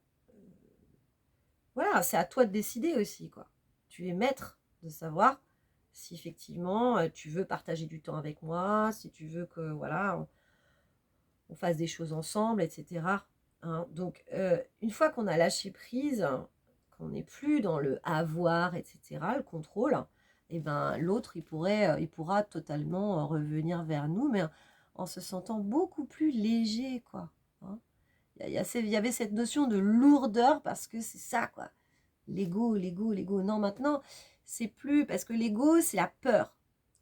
Voilà, c'est à toi de décider aussi, quoi. Tu es maître de savoir si effectivement tu veux partager du temps avec moi, si tu veux que voilà, on fasse des choses ensemble, etc. Hein. Donc, une fois qu'on a lâché prise, qu'on n'est plus dans le avoir, etc., le contrôle, et ben l'autre, il pourra totalement revenir vers nous, mais en se sentant beaucoup plus léger, quoi. Hein. Il y avait cette notion de lourdeur parce que c'est ça, quoi. L'ego, l'ego, l'ego. Non, maintenant, c'est plus... Parce que l'ego, c'est la peur.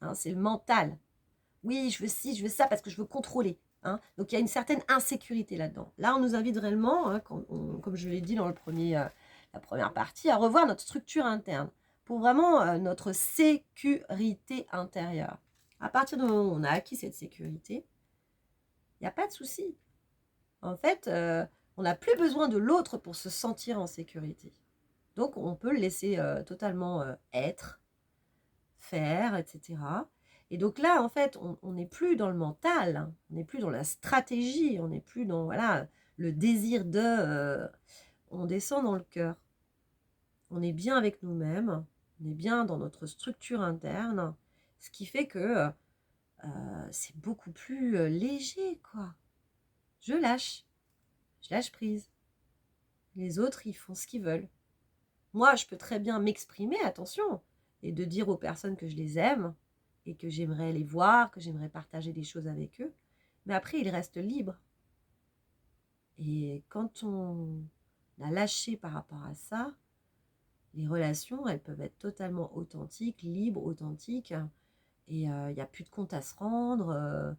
Hein, c'est le mental. Oui, je veux ci, je veux ça parce que je veux contrôler. Hein. Donc, il y a une certaine insécurité là-dedans. Là, on nous invite réellement, hein, comme je l'ai dit dans la première partie, à revoir notre structure interne pour vraiment notre sécurité intérieure. À partir du moment où on a acquis cette sécurité, il n'y a pas de souci. En fait, on n'a plus besoin de l'autre pour se sentir en sécurité. Donc, on peut le laisser totalement être, faire, etc. Et donc là, en fait, on n'est plus dans le mental, hein, on n'est plus dans la stratégie, on n'est plus dans voilà, le désir de... on descend dans le cœur. On est bien avec nous-mêmes, on est bien dans notre structure interne, ce qui fait que c'est beaucoup plus léger, quoi. Je lâche prise. Les autres, ils font ce qu'ils veulent. Moi, je peux très bien m'exprimer, attention, et de dire aux personnes que je les aime et que j'aimerais les voir, que j'aimerais partager des choses avec eux. Mais après, ils restent libres. Et quand on a lâché par rapport à ça, les relations, elles peuvent être totalement authentiques, libres, authentiques. Et il n'y a plus de compte à se rendre.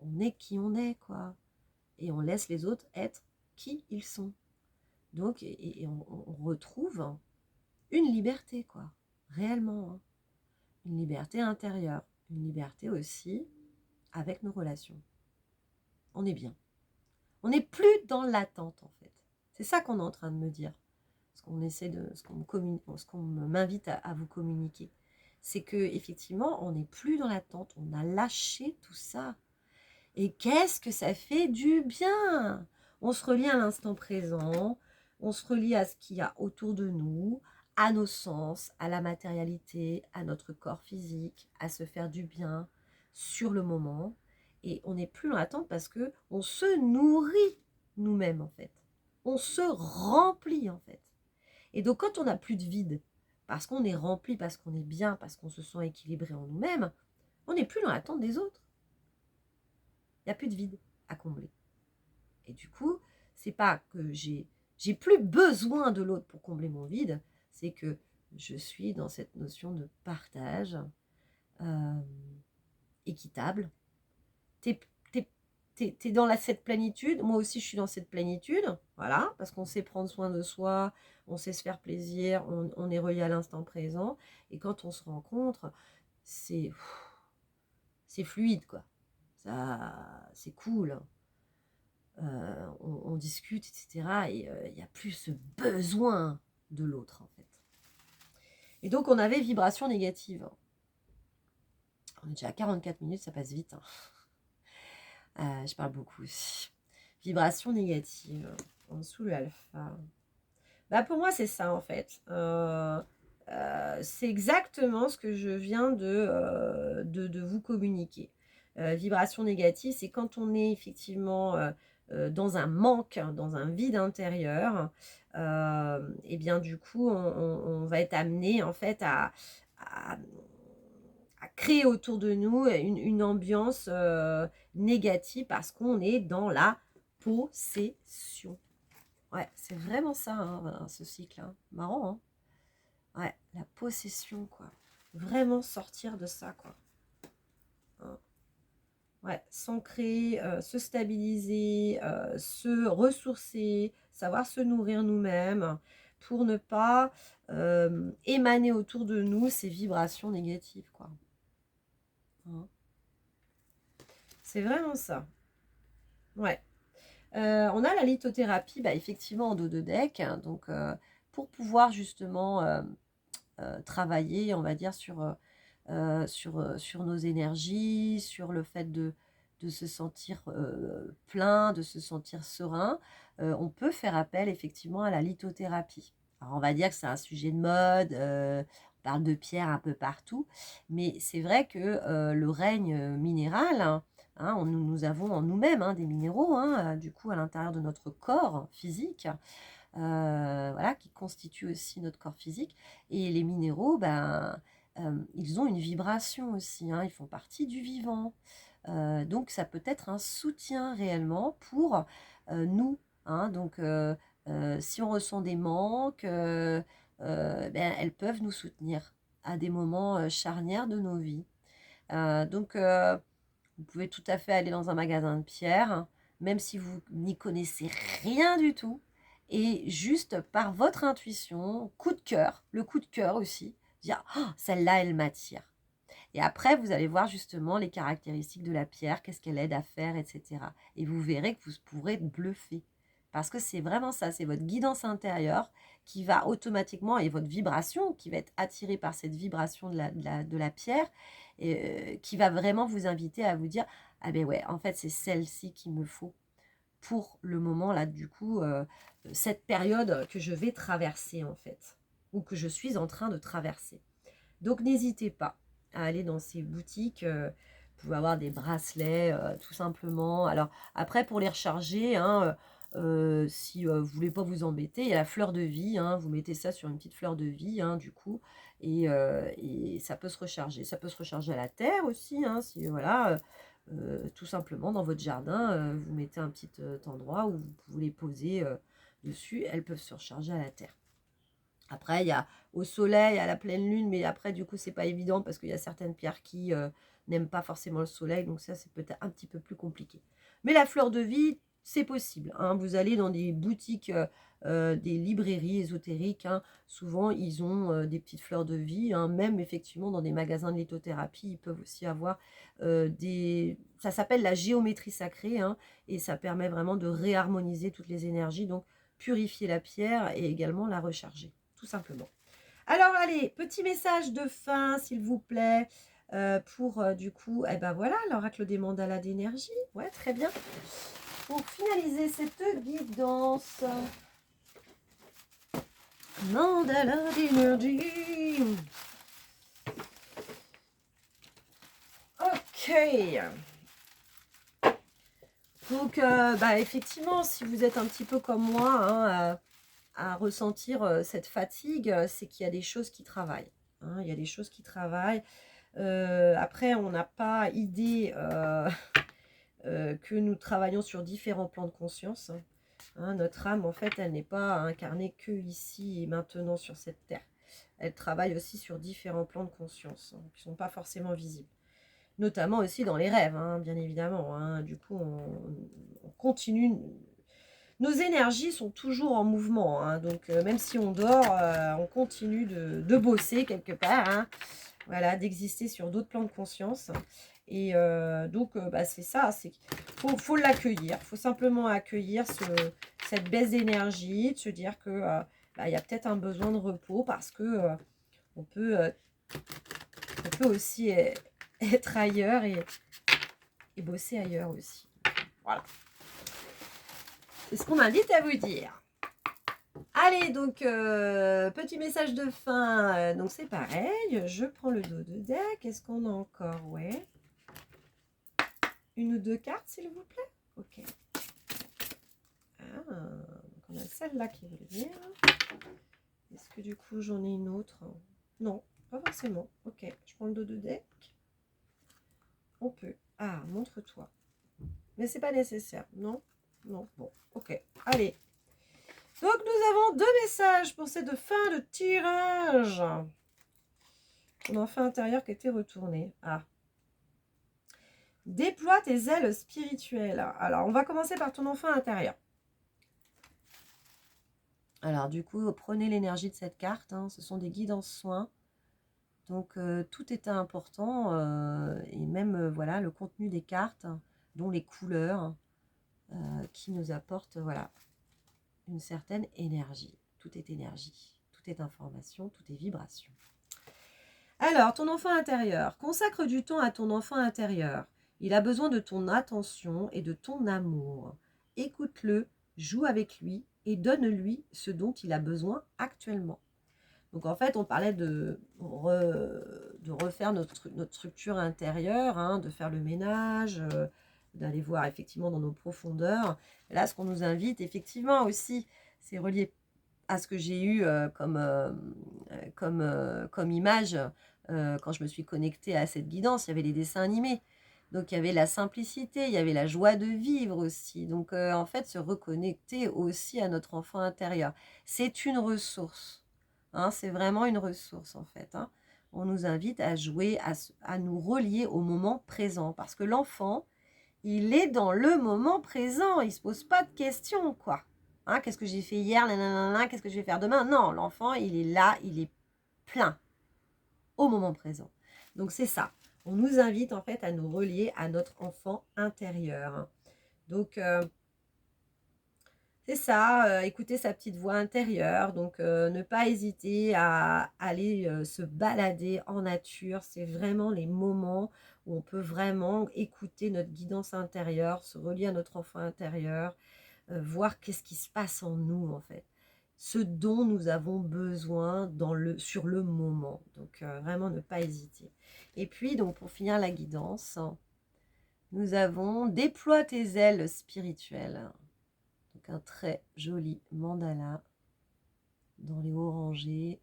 On est qui on est, quoi. Et on laisse les autres être qui ils sont. Donc, et on retrouve une liberté, quoi, réellement, hein. Une liberté intérieure, une liberté aussi avec nos relations. On est bien. On n'est plus dans l'attente, en fait. C'est ça qu'on est en train de me dire, ce qu'on m'invite à vous communiquer. C'est que effectivement, on n'est plus dans l'attente, on a lâché tout ça. Et qu'est-ce que ça fait du bien! On se relie à l'instant présent, on se relie à ce qu'il y a autour de nous, à nos sens, à la matérialité, à notre corps physique, à se faire du bien sur le moment. Et on n'est plus dans l'attente parce que on se nourrit nous-mêmes, en fait. On se remplit, en fait. Et donc, quand on n'a plus de vide, parce qu'on est rempli, parce qu'on est bien, parce qu'on se sent équilibré en nous-mêmes, on n'est plus dans l'attente des autres. Il n'y a plus de vide à combler. Et du coup, c'est pas que j'ai plus besoin de l'autre pour combler mon vide, c'est que je suis dans cette notion de partage équitable. T'es dans cette plénitude, moi aussi je suis dans cette plénitude, voilà, parce qu'on sait prendre soin de soi, on sait se faire plaisir, on est relié à l'instant présent, et quand on se rencontre, c'est fluide, quoi. Ça, c'est cool. On discute, etc. Et il n'y a plus ce besoin de l'autre, en fait. Et donc, on avait vibration négative. On est déjà à 44 minutes, ça passe vite. Hein. Je parle beaucoup aussi. Vibration négative, en dessous le alpha. Bah, pour moi, c'est ça, en fait. C'est exactement ce que je viens de vous communiquer. Vibration négative, c'est quand on est effectivement dans un manque, dans un vide intérieur, et bien du coup, on va être amené en fait à créer autour de nous une ambiance négative parce qu'on est dans la possession. Ouais, c'est vraiment ça, hein, ce cycle. Hein. Marrant, hein. Ouais, la possession, quoi. Vraiment sortir de ça, quoi. Hein. Ouais, s'ancrer, se stabiliser, se ressourcer, savoir se nourrir nous-mêmes pour ne pas émaner autour de nous ces vibrations négatives, quoi. Hein. C'est vraiment ça. Ouais. On a la lithothérapie, bah, effectivement, en dos de deck. Hein, donc, pour pouvoir justement travailler, on va dire, sur nos énergies, sur le fait de se sentir plein, de se sentir serein, on peut faire appel effectivement à la lithothérapie. Alors on va dire que c'est un sujet de mode, on parle de pierre un peu partout, mais c'est vrai que le règne minéral, hein, nous avons en nous-mêmes des minéraux, du coup à l'intérieur de notre corps physique, voilà, qui constituent aussi notre corps physique. Et les minéraux, ben, ils ont une vibration aussi, hein, ils font partie du vivant. Donc ça peut être un soutien réellement pour nous. Hein, donc si on ressent des manques, ben, elles peuvent nous soutenir à des moments charnières de nos vies. Donc vous pouvez tout à fait aller dans un magasin de pierre, hein, même si vous n'y connaissez rien du tout, et juste par votre intuition, coup de cœur, le coup de cœur aussi, dire oh, celle-là, elle m'attire. Et après, vous allez voir justement les caractéristiques de la pierre, qu'est-ce qu'elle aide à faire, etc. Et vous verrez que vous pourrez être bluffé. Parce que c'est vraiment ça, c'est votre guidance intérieure qui va automatiquement, et votre vibration qui va être attirée par cette vibration de la pierre, qui va vraiment vous inviter à vous dire, ah ben ouais, en fait c'est celle-ci qu'il me faut pour le moment là, du coup, cette période que je vais traverser en fait, ou que je suis en train de traverser. Donc n'hésitez pas à aller dans ces boutiques. Vous pouvez avoir des bracelets tout simplement. Alors après pour les recharger, hein, si vous ne voulez pas vous embêter, il y a la fleur de vie. Hein, vous mettez ça sur une petite fleur de vie, hein, du coup, et ça peut se recharger. Ça peut se recharger à la terre aussi, hein, si voilà, tout simplement dans votre jardin, vous mettez un petit endroit où vous pouvez les poser dessus. Elles peuvent se recharger à la terre. Après, il y a au soleil, à la pleine lune, mais après, du coup, c'est pas évident parce qu'il y a certaines pierres qui n'aiment pas forcément le soleil, donc ça, c'est peut-être un petit peu plus compliqué. Mais la fleur de vie, c'est possible. Hein. Vous allez dans des boutiques, des librairies ésotériques, hein. Souvent, ils ont des petites fleurs de vie. Hein. Même, effectivement, dans des magasins de lithothérapie, ils peuvent aussi avoir des... Ça s'appelle la géométrie sacrée, hein, et ça permet vraiment de réharmoniser toutes les énergies, donc purifier la pierre et également la recharger. Tout simplement. Alors, allez, petit message de fin, s'il vous plaît, pour, du coup, eh ben voilà, l'oracle des mandalas d'énergie. Ouais, très bien. Pour finaliser cette guidance, mandala d'énergie. Ok. Donc, bah, effectivement, si vous êtes un petit peu comme moi, hein, à ressentir cette fatigue, c'est qu'il y a des choses qui travaillent. Hein, il y a des choses qui travaillent. Après, on n'a pas idée que nous travaillons sur différents plans de conscience. Hein, notre âme, en fait, elle n'est pas incarnée que ici et maintenant sur cette terre. Elle travaille aussi sur différents plans de conscience, hein, qui ne sont pas forcément visibles. Notamment aussi dans les rêves, hein, bien évidemment. Hein. Du coup, on continue. Nos énergies sont toujours en mouvement. Hein. Donc, même si on dort, on continue de bosser quelque part. Hein. Voilà, d'exister sur d'autres plans de conscience. Et donc, bah, c'est ça, faut l'accueillir. Il faut simplement accueillir cette baisse d'énergie, de se dire que bah, y a peut-être un besoin de repos parce que on peut aussi être ailleurs et bosser ailleurs aussi. Voilà. C'est ce qu'on m'invite à vous dire. Allez, donc, petit message de fin. Donc, c'est pareil. Je prends le dos de deck. Est-ce qu'on a encore? Ouais. Une ou deux cartes, s'il vous plaît. Ok. Ah, donc on a celle-là qui veut venir. Est-ce que du coup, j'en ai une autre? Non, pas forcément. Ok, je prends le dos de deck. On peut. Ah, montre-toi. Mais c'est pas nécessaire, non? Non, bon, ok. Allez. Donc, nous avons 2 messages pour cette fin de tirage. Ton enfant intérieur qui était retourné. Ah. Déploie tes ailes spirituelles. Alors, on va commencer par ton enfant intérieur. Alors, du coup, prenez l'énergie de cette carte. Hein, ce sont des guides en soins. Donc, tout est important. Et même, voilà, le contenu des cartes, dont les couleurs, qui nous apportent, voilà, une certaine énergie. Tout est énergie. Tout est information. Tout est vibration. Alors, ton enfant intérieur. Consacre du temps à ton enfant intérieur. Il a besoin de ton attention et de ton amour. Écoute-le, joue avec lui et donne-lui ce dont il a besoin actuellement. Donc en fait, on parlait de refaire notre structure intérieure, hein, de faire le ménage, d'aller voir effectivement dans nos profondeurs. Là, ce qu'on nous invite effectivement aussi, c'est relié à ce que j'ai eu comme image quand je me suis connectée à cette guidance. Il y avait les dessins animés. Donc il y avait la simplicité, il y avait la joie de vivre aussi. Donc en fait, se reconnecter aussi à notre enfant intérieur. C'est une ressource. Hein, c'est vraiment une ressource en fait. Hein. On nous invite à jouer, à nous relier au moment présent. Parce que l'enfant, il est dans le moment présent. Il ne se pose pas de questions, quoi. Hein, qu'est-ce que j'ai fait hier, qu'est-ce que je vais faire demain? Non, l'enfant, il est là, il est plein au moment présent. Donc c'est ça. On nous invite en fait à nous relier à notre enfant intérieur. Donc c'est ça, écouter sa petite voix intérieure. Donc ne pas hésiter à aller se balader en nature. C'est vraiment les moments où on peut vraiment écouter notre guidance intérieure, se relier à notre enfant intérieur, voir qu'est-ce qui se passe en nous en fait, ce dont nous avons besoin sur le moment. Donc vraiment ne pas hésiter. Et puis donc pour finir la guidance, nous avons déploie tes ailes spirituelles. Donc un très joli mandala dans les orangés.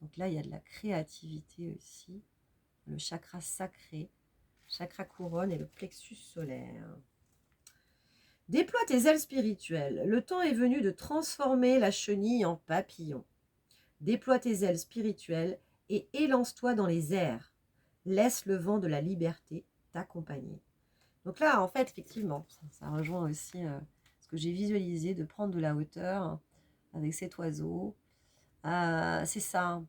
Donc là il y a de la créativité aussi, le chakra sacré, chakra couronne et le plexus solaire. Déploie tes ailes spirituelles. Le temps est venu de transformer la chenille en papillon. Déploie tes ailes spirituelles et élance-toi dans les airs. Laisse le vent de la liberté t'accompagner. Donc là, en fait, effectivement, ça rejoint aussi ce que j'ai visualisé, de prendre de la hauteur avec cet oiseau. C'est ça.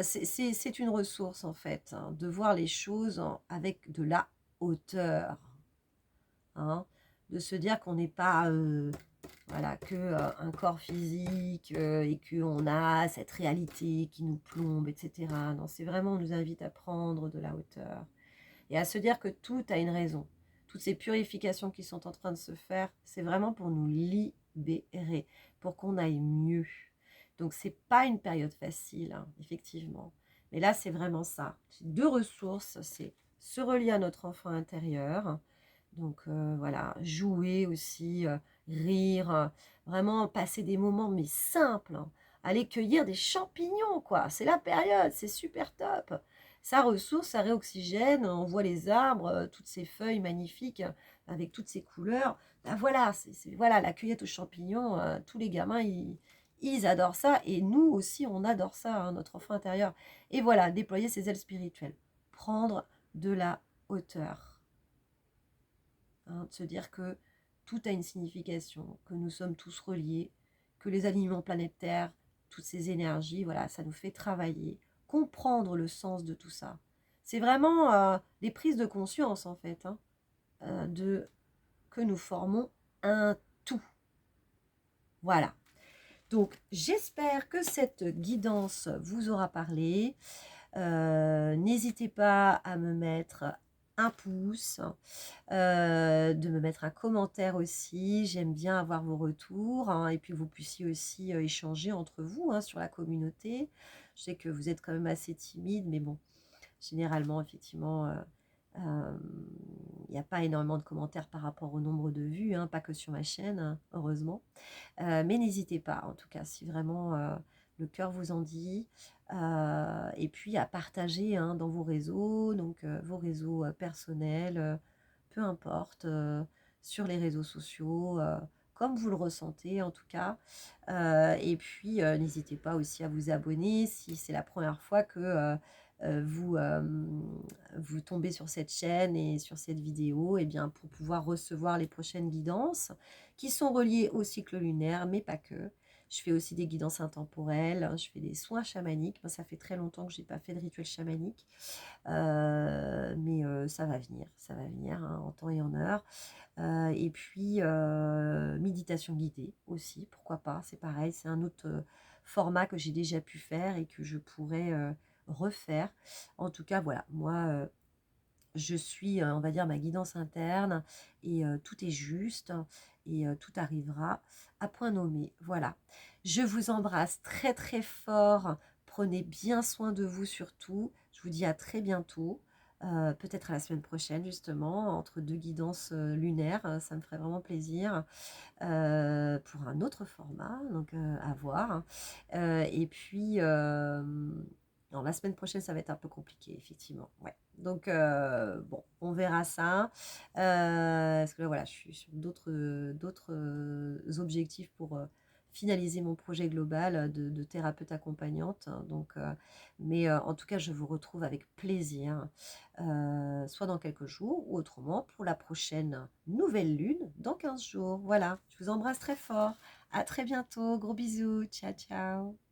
C'est une ressource, en fait, hein, de voir les choses avec de la hauteur. Hein, de se dire qu'on n'est pas voilà, que un corps physique et qu'on a cette réalité qui nous plombe, etc. Non, c'est vraiment, on nous invite à prendre de la hauteur et à se dire que tout a une raison. Toutes ces purifications qui sont en train de se faire, c'est vraiment pour nous libérer, pour qu'on aille mieux. Donc, c'est pas une période facile, hein, effectivement. Mais là, c'est vraiment ça. C'est 2 ressources, c'est se relier à notre enfant intérieur, donc voilà, jouer aussi, rire, vraiment passer des moments mais simples, hein. Aller cueillir des champignons, quoi. C'est la période, c'est super top. Ça ressource, ça réoxygène, on voit les arbres, toutes ces feuilles magnifiques avec toutes ces couleurs. Ben voilà, voilà, la cueillette aux champignons, tous les gamins, ils adorent ça et nous aussi, on adore ça, hein, notre enfant intérieur. Et voilà, déployer ses ailes spirituelles, prendre de la hauteur. Hein, de se dire que tout a une signification, que nous sommes tous reliés, que les alignements planétaires, toutes ces énergies, voilà, ça nous fait travailler, comprendre le sens de tout ça. C'est vraiment des prises de conscience en fait, hein, que nous formons un tout. Voilà. Donc j'espère que cette guidance vous aura parlé. N'hésitez pas à me mettre un pouce, de me mettre un commentaire aussi. J'aime bien avoir vos retours, hein, et puis vous puissiez aussi échanger entre vous, hein, sur la communauté. Je sais que vous êtes quand même assez timide, mais bon, généralement, effectivement, il n'y a pas énormément de commentaires par rapport au nombre de vues, hein, pas que sur ma chaîne, hein, heureusement. Mais n'hésitez pas, en tout cas, si vraiment le cœur vous en dit. Et puis à partager hein, dans vos réseaux, donc vos réseaux personnels, peu importe, sur les réseaux sociaux, comme vous le ressentez en tout cas. Et puis n'hésitez pas aussi à vous abonner si c'est la première fois que vous tombez sur cette chaîne et sur cette vidéo, et bien pour pouvoir recevoir les prochaines guidances qui sont reliées au cycle lunaire, mais pas que. Je fais aussi des guidances intemporelles, hein, je fais des soins chamaniques. Moi, ça fait très longtemps que je n'ai pas fait de rituel chamanique, mais ça va venir hein, en temps et en heure. Et puis, méditation guidée aussi, pourquoi pas, c'est pareil, c'est un autre format que j'ai déjà pu faire et que je pourrais refaire. En tout cas, voilà, moi, je suis, on va dire, ma guidance interne et tout est juste et tout arrivera à point nommé. Voilà. Je vous embrasse très très fort. Prenez bien soin de vous surtout. Je vous dis à très bientôt. Peut-être à la semaine prochaine justement, entre deux guidances lunaires, ça me ferait vraiment plaisir pour un autre format, donc à voir. Et puis, non, la semaine prochaine, ça va être un peu compliqué, effectivement. Ouais. Donc, bon, on verra ça. Parce que là, voilà, je suis sur d'autres objectifs pour finaliser mon projet global de thérapeute accompagnante. Donc, mais en tout cas, je vous retrouve avec plaisir, soit dans quelques jours ou autrement pour la prochaine nouvelle lune dans 15 jours. Voilà, je vous embrasse très fort. À très bientôt. Gros bisous. Ciao, ciao.